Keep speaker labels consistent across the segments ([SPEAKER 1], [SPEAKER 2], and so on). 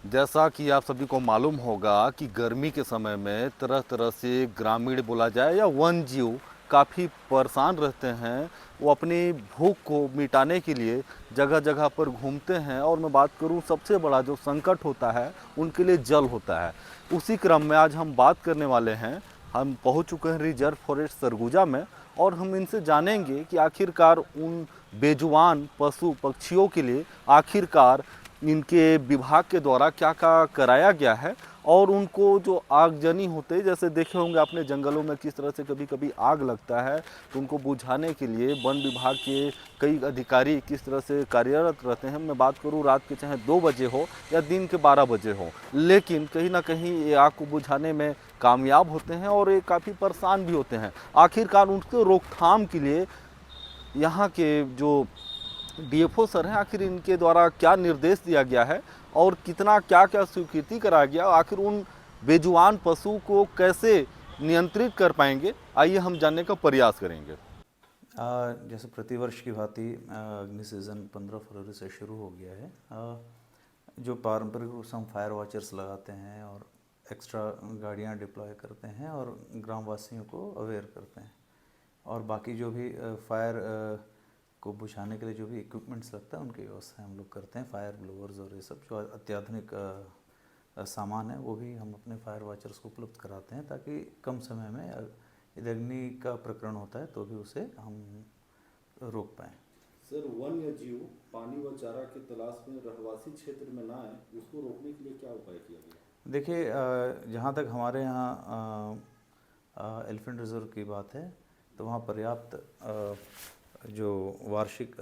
[SPEAKER 1] जैसा कि आप सभी को मालूम होगा कि गर्मी के समय में तरह तरह से ग्रामीण बोला जाए या वन जीव काफ़ी परेशान रहते हैं। वो अपनी भूख को मिटाने के लिए जगह जगह पर घूमते हैं, और मैं बात करूं सबसे बड़ा जो संकट होता है उनके लिए जल होता है। उसी क्रम में आज हम बात करने वाले हैं। हम पहुंच चुके हैं रिजर्व फॉरेस्ट सरगुजा में, और हम इनसे जानेंगे कि आखिरकार उन बेजुबान पशु पक्षियों के लिए आखिरकार इनके विभाग के द्वारा क्या क्या कराया गया है, और उनको जो आगजनी होते हैं, जैसे देखे होंगे आपने जंगलों में किस तरह से कभी कभी आग लगता है, तो उनको बुझाने के लिए वन विभाग के कई अधिकारी किस तरह से कार्यरत रहते हैं। मैं बात करूं रात के चाहे 2 बजे हो या दिन के 12 बजे हो, लेकिन कहीं ना कहीं ये आग को बुझाने में कामयाब होते हैं और ये काफ़ी परेशान भी होते हैं। आखिरकार उनके रोकथाम के लिए यहाँ के जो डीएफओ सर हैं, आखिर इनके द्वारा क्या निर्देश दिया गया है और कितना क्या क्या स्वीकृति कराया गया, आखिर उन बेजुबान पशु को कैसे नियंत्रित कर पाएंगे, आइए हम जानने का प्रयास करेंगे।
[SPEAKER 2] जैसे प्रतिवर्ष की भांति अग्नि सीज़न 15 फरवरी से शुरू हो गया है। जो पारंपरिक रूप से हम फायर वॉचर्स लगाते हैं और एक्स्ट्रा गाड़ियां डिप्लॉय करते हैं और ग्रामवासियों को अवेयर करते हैं, और बाकी जो भी फायर को बुझाने के लिए जो भी इक्विपमेंट्स लगता है उनकी व्यवस्था हम लोग करते हैं। फायर ब्लोअर्स और ये सब जो अत्याधुनिक सामान है वो भी हम अपने फायर वॉचर्स को उपलब्ध कराते हैं, ताकि कम समय में यदि अग्नि का प्रकरण होता है तो भी उसे हम रोक पाएँ।
[SPEAKER 1] सर, वन्य जीव पानी व चारा की तलाश में रहवासी क्षेत्र में ना आए, उसको रोकने के लिए क्या उपाय किया गया?
[SPEAKER 2] देखिए, जहाँ तक हमारे यहाँ एलिफेंट रिजर्व की बात है, तो वहाँ पर्याप्त जो वार्षिक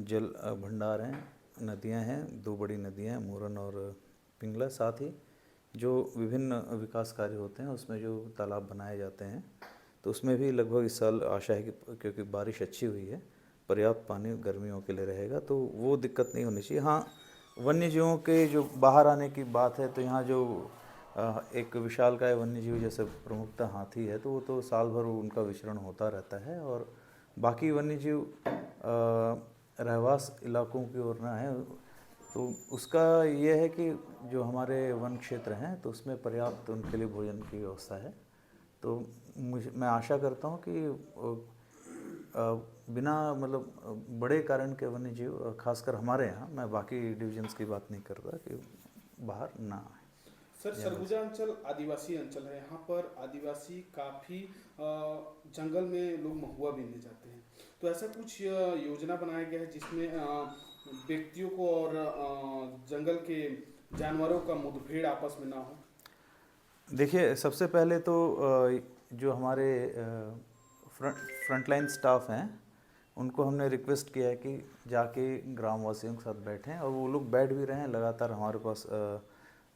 [SPEAKER 2] जल भंडार हैं, नदियाँ हैं, 2 बड़ी नदियाँ हैं, मूरन और पिंगला। साथ ही जो विभिन्न विकास कार्य होते हैं उसमें जो तालाब बनाए जाते हैं, तो उसमें भी लगभग इस साल आशा है कि क्योंकि बारिश अच्छी हुई है, पर्याप्त पानी गर्मियों के लिए रहेगा, तो वो दिक्कत नहीं होनी चाहिए। हाँ, वन्य जीवों के जो बाहर आने की बात है, तो यहाँ जो एक विशालकाय वन्य जीव जैसे प्रमुखतः हाथी है, तो वो तो साल भर उनका विचरण होता रहता है, और बाकी वन्य जीव रहवास इलाकों की ओर ना है, तो उसका ये है कि जो हमारे वन क्षेत्र हैं तो उसमें पर्याप्त उनके लिए भोजन की व्यवस्था है। तो मैं आशा करता हूँ कि बिना मतलब बड़े कारण के वन्य जीव, खासकर हमारे यहाँ, मैं बाकी डिविजन्स की बात नहीं कर रहा, कि बाहर ना आए।
[SPEAKER 3] सर, सरगुजा अंचल आदिवासी अंचल है। यहाँ पर आदिवासी काफ़ी जंगल में लोग महुआ बीनने जाते हैं। तो ऐसा कुछ योजना बनाया गया है जिसमें व्यक्तियों को और जंगल के जानवरों का मुठभेड़ आपस में ना हो?
[SPEAKER 2] देखिए, सबसे पहले तो जो हमारे फ्रंटलाइन स्टाफ हैं उनको हमने रिक्वेस्ट किया है कि जाके ग्रामवासियों के साथ बैठें, और वो लोग बैठ भी रहे हैं लगातार हमारे पास।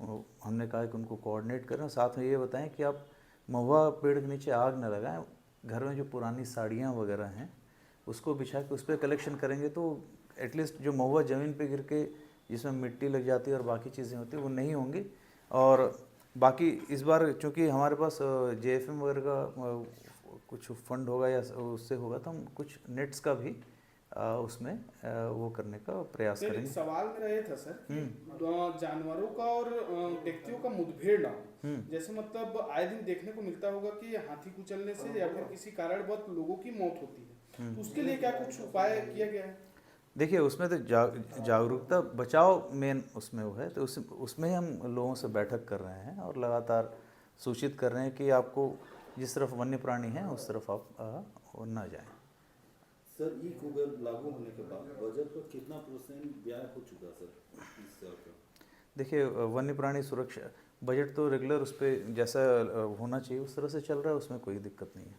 [SPEAKER 2] हमने कहा कि उनको कोऑर्डिनेट करें, साथ में ये बताएं कि आप महुआ पेड़ के नीचे आग न लगाएं। घर में जो पुरानी साड़ियाँ वगैरह हैं उसको बिछा के उस पर कलेक्शन करेंगे, तो एटलीस्ट जो महुआ ज़मीन पे गिर के जिसमें मिट्टी लग जाती है और बाकी चीज़ें होती हैं वो नहीं होंगी। और बाकी इस बार चूँकि हमारे पास जेएफएम वगैरह का कुछ फंड होगा या उससे होगा, तो हम कुछ नेट्स का भी उसमें वो करने का प्रयास
[SPEAKER 3] सर, एक
[SPEAKER 2] करेंगे।
[SPEAKER 3] सवाल मेरा ये था सर कि जानवरों का और व्यक्तियों का मुठभेड़ ना हो। जैसे मतलब आए दिन देखने को मिलता होगा कि हाथी कुचलने से या फिर किसी कारणवश लोगों की मौत होती है, तो उसके लिए क्या कुछ उपाय किया गया है?
[SPEAKER 2] देखिए, उसमें तो जागरूकता बचाव मेन उसमें वो है, तो उसमें ही हम लोगों से बैठक कर रहे हैं और लगातार सूचित कर रहे हैं कि आपको जिस तरफ वन्य प्राणी हैं उस तरफ आप ना जाएं।
[SPEAKER 1] सर, ई कूगर लागू होने के बाद बजट पर कितना % व्यय हो चुका सर इस साल का?
[SPEAKER 2] देखिए, वन्य प्राणी सुरक्षा बजट तो रेगुलर उस पर जैसा होना चाहिए उस तरह से चल रहा है, उसमें कोई दिक्कत नहीं है।